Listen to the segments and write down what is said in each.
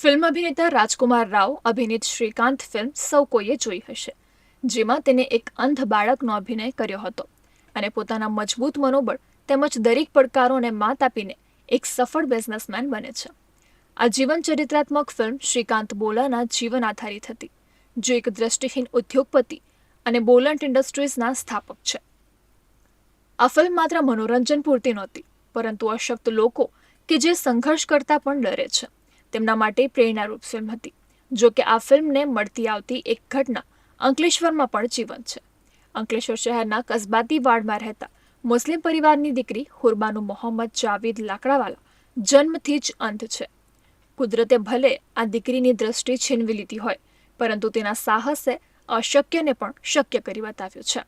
Film અભિનેતા Rajkummar Rao અભિનીત Srikanth film સૌ કોઈએ જોઈ હશે, જેમાં તેને એક અંધ બાળકનો અભિનય કર્યો હતો અને પોતાના મજબૂત મનોબળ તેમજ દરેક પડકારોને માત આપીને એક સફળ બિઝનેસમેન બને છે. આ જીવન ચરિત્રાત્મક ફિલ્મ શ્રીકાંત બોલાના જીવન આધારિત હતી, જે એક દ્રષ્ટિહીન ઉદ્યોગપતિ અને બોલન્ટ ઇન્ડસ્ટ્રીઝના સ્થાપક છે. આ ફિલ્મ માત્ર મનોરંજન પૂરતી નહોતી, પરંતુ અશક્ત લોકો કે જે સંઘર્ષ કરતા પણ ડરે છે તેમના માટે પ્રેરણારૂપ ફિલ્મ હતી. જો કે આ ફિલ્મને મળતી આવતી એક ઘટના અંકલેશ્વરમાં પણ જીવંત છે. અંકલેશ્વર શહેરના કસબાતી વાડમાં રહેતા મુસ્લિમ પરિવારની દીકરી હુરબાનુ મોહમ્મદ જાવેદ લાકડાવાલા જન્મથી જ અંધ છે. કુદરતે ભલે આ દીકરીની દ્રષ્ટિ છીનવી લીધી હોય, પરંતુ તેના સાહસે અશક્યને પણ શક્ય કરી બતાવ્યું છે.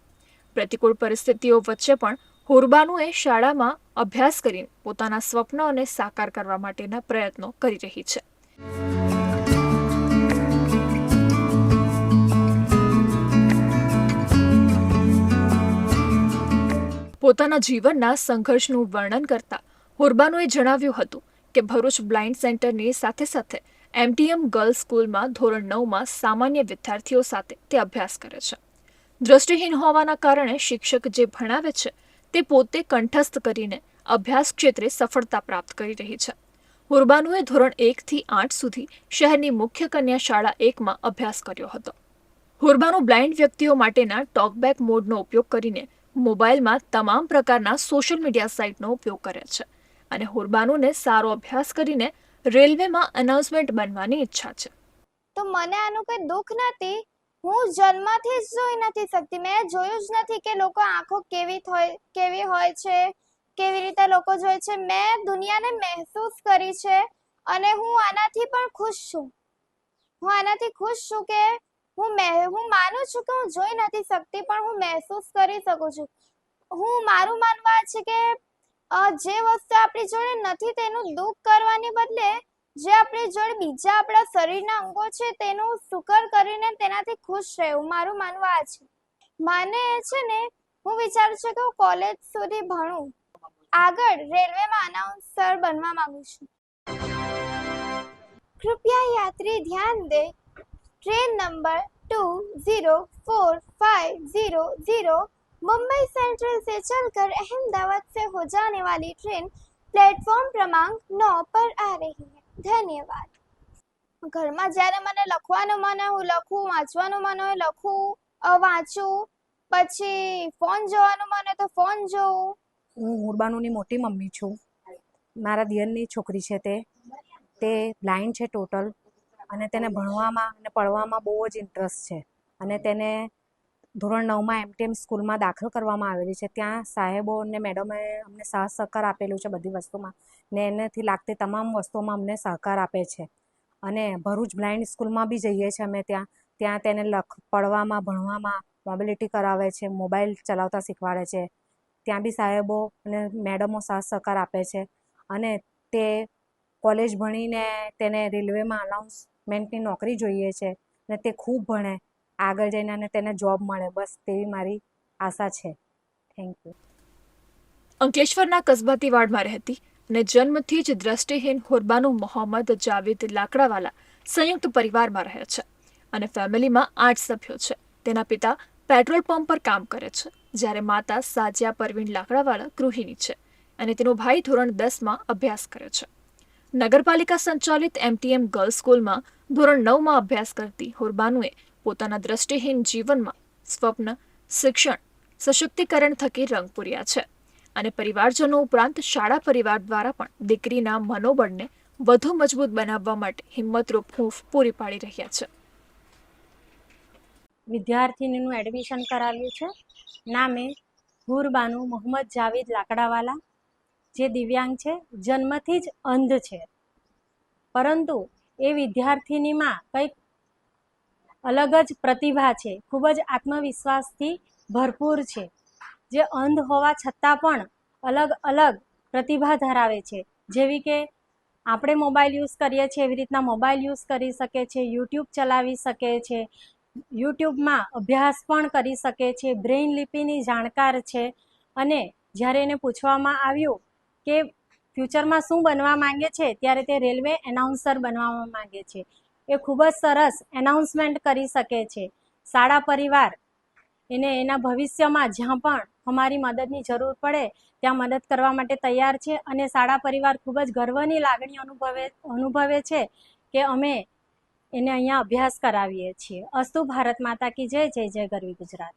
પ્રતિકૂળ પરિસ્થિતિઓ વચ્ચે પણ હુરબાનુએ શાળામાં અભ્યાસ કરીને પોતાના સ્વપ્નોને સાકાર કરવા માટેના પ્રયત્નો કરી રહી છે. પોતાના જીવનના સંઘર્ષનું વર્ણન કરતા હુરબાનુએ જણાવ્યું હતું કે ભરૂચ બ્લાઇન્ડ સેન્ટરની સાથે સાથે એમટીએમ ગર્લ્સ સ્કૂલમાં ધોરણ 9માં સામાન્ય વિદ્યાર્થીઓ સાથે તે અભ્યાસ કરે છે. દ્રષ્ટિહીન હોવાના કારણે શિક્ષક જે ભણાવે છે તે પોતે કંઠસ્થ કરીને અભ્યાસ ક્ષેત્રે સફળતા પ્રાપ્ત કરી રહી છે. હુરબાનુએ ધોરણ 1 થી 8 સુધી શહેરની મુખ્ય કન્યા શાળા 1માં અભ્યાસ કર્યો હતો. હુરબાનુ બ્લાઇન્ડ વ્યક્તિઓ માટેના ટોકબેક મોડનો ઉપયોગ કરીને મોબાઈલમાં તમામ પ્રકારના સોશિયલ મીડિયા સાઇટનો ઉપયોગ કરે છે અને હુરબાનુને સારો અભ્યાસ કરીને રેલવેમાં અનાઉન્સમેન્ટ બનવાની ઈચ્છા છે. તો મને આનું કોઈ દુઃખ નથી. હું જન્મથી જ જોઈ નથી શકતી. મેં જોયું જ નથી કે લોકો આંખો કેવી હોય છે, કેવી રીતે લોકો જોઈ છે. મેં દુનિયાને મહેસૂસ કરી છે અને હું આનાથી પણ ખુશ છું. હું આનાથી ખુશ છું કે હું માનું છું કે હું જોઈ નથી શકતી, પણ હું મહેસૂસ કરી શકું છું. મારું માનવા છે કે જે વસ્તુ આપણી જોડે નથી તેનું દુઃખ કરવાની બદલે જે આપણી જોડે બીજા આપણા શરીરના અંગો છે તેનું શુકર કરીને તેનાથી ખુશ રહેવું મારું માનવા છે. મને છે ને હું વિચારું છું કે હું કોલેજ સુધી ભણું, આગળ રેલવેમાં અનાઉન્સર બનવા માંગુ છું. कृपया यात्री ध्यान दें, ट्रेन नंबर 20450 मुंबई सेंट्रल से चलकर अहमदाबाद से हो जाने वाली ट्रेन प्लेटफॉर्म क्रमांक 9 पर आ रही है. ધન્યવાદ. ઘરમાં જ્યારે મને લખવાનું મન હોય હું લખું, વાંચવાનું મન હોય લખું, વાંચું, પછી ફોન જોવાનું મન હોય તો ફોન જોઉં. હું હુરબાનુની મોટી મમ્મી છું. મારા દિયરની છોકરી છે તે બ્લાઇન્ડ છે ટોટલ, અને તેને ભણવામાં અને પડવામાં બહુ જ ઇન્ટરેસ્ટ છે અને તેને ધોરણ 9માં એમટીએમ સ્કૂલમાં દાખલ કરવામાં આવેલી છે. ત્યાં સાહેબો અને મેડમે અમને સાથ સહકાર આપેલું છે બધી વસ્તુમાં, ને એનાથી લાગતી તમામ વસ્તુઓમાં અમને સહકાર આપે છે. અને ભરૂચ બ્લાઇન્ડ સ્કૂલમાં બી જઈએ છીએ અમે. ત્યાં તેને પડવામાં ભણવામાં મોબિલિટી કરાવે છે, મોબાઈલ ચલાવતા શીખવાડે છે. ત્યાં બી સાહેબો અને મેડમો સાથ સહકાર આપે છે અને તે કોલેજ ભણીને તેને રેલવેમાં અનાઉન્સમેન્ટની નોકરી જોઈએ છે ને તે ખૂબ ભણે, આગળ જઈને અને તેને જોબ મળે, બસ તેવી મારી આશા છે. Thank you. અંકલેશ્વરના કસબાતી વાડમાં રહેતી અને જન્મથી જ દ્રષ્ટિહીન હુરબાનુ મોહમ્મદ જાવેદ લાકડાવાલા સંયુક્ત પરિવારમાં રહે છે અને ફેમિલીમાં 8 સભ્યો છે. તેના પિતા પેટ્રોલ પંપ પર કામ કરે છે, જ્યારે માતા સાજિયા પરવીન લાકડાવાલા ગૃહિણી છે અને તેનો ભાઈ ધોરણ 10માં અભ્યાસ કરે છે. નગરપાલિકા સંચાલિત એમટીએમ ગર્લ્સ સ્કૂલમાં ધોરણ 9માં અભ્યાસ કરતી હુરબાનુએ પોતાના દ્રષ્ટિહીન જીવનમાં સ્વપ્ન, શિક્ષણ, સશક્તિકરણ થકી રંગ પૂર્યા છે અને પરિવારજનો ઉપરાંત શાળા પરિવાર દ્વારા પણ દીકરીના મનોબળને વધુ મજબૂત બનાવવા માટે હિંમતરૂપ હૂંફ પૂરી પાડી રહ્યા છે. વિદ્યાર્થીનીનું એડમિશન કરાવ્યું છે. નામે હુરબાનુ મોહમ્મદ જાવેદ લાકડાવાલા, જે દિવ્યાંગ છે, જન્મથી જ અંધ છે, પરંતુ એ વિદ્યાર્થીનીમાં કંઈક અલગ જ પ્રતિભા છે. ખૂબ જ આત્મવિશ્વાસથી ભરપૂર છે, જે અંધ હોવા છતાં પણ અલગ અલગ પ્રતિભા ધરાવે છે. જેવી કે આપણે મોબાઈલ યુઝ કરીએ છીએ એવી રીતના મોબાઈલ યુઝ કરી શકે છે, યુટ્યુબ ચલાવી શકે છે, યુટ્યુબમાં અભ્યાસ પણ કરી શકે છે, બ્રેઇન લિપિની જાણકાર છે. અને જ્યારે એને પૂછવામાં આવ્યું કે ફ્યુચરમાં શું બનવા માંગે છે ત્યારે તે રેલવે એનાઉન્સર બનવા માંગે છે. એ ખૂબ જ સરસ એનાઉન્સમેન્ટ કરી શકે છે. શાળા પરિવાર એને એના ભવિષ્યમાં જ્યાં પણ અમારી મદદની જરૂર પડે ત્યાં મદદ કરવા માટે તૈયાર છે અને શાળા પરિવાર ખૂબ જ ગર્વની લાગણી અનુભવે છે કે અમે એને અહીંયા અભ્યાસ કરાવીએ છીએ. અસ્તુ ભારત માતા કી જય. જય જય ગરવી ગુજરાત.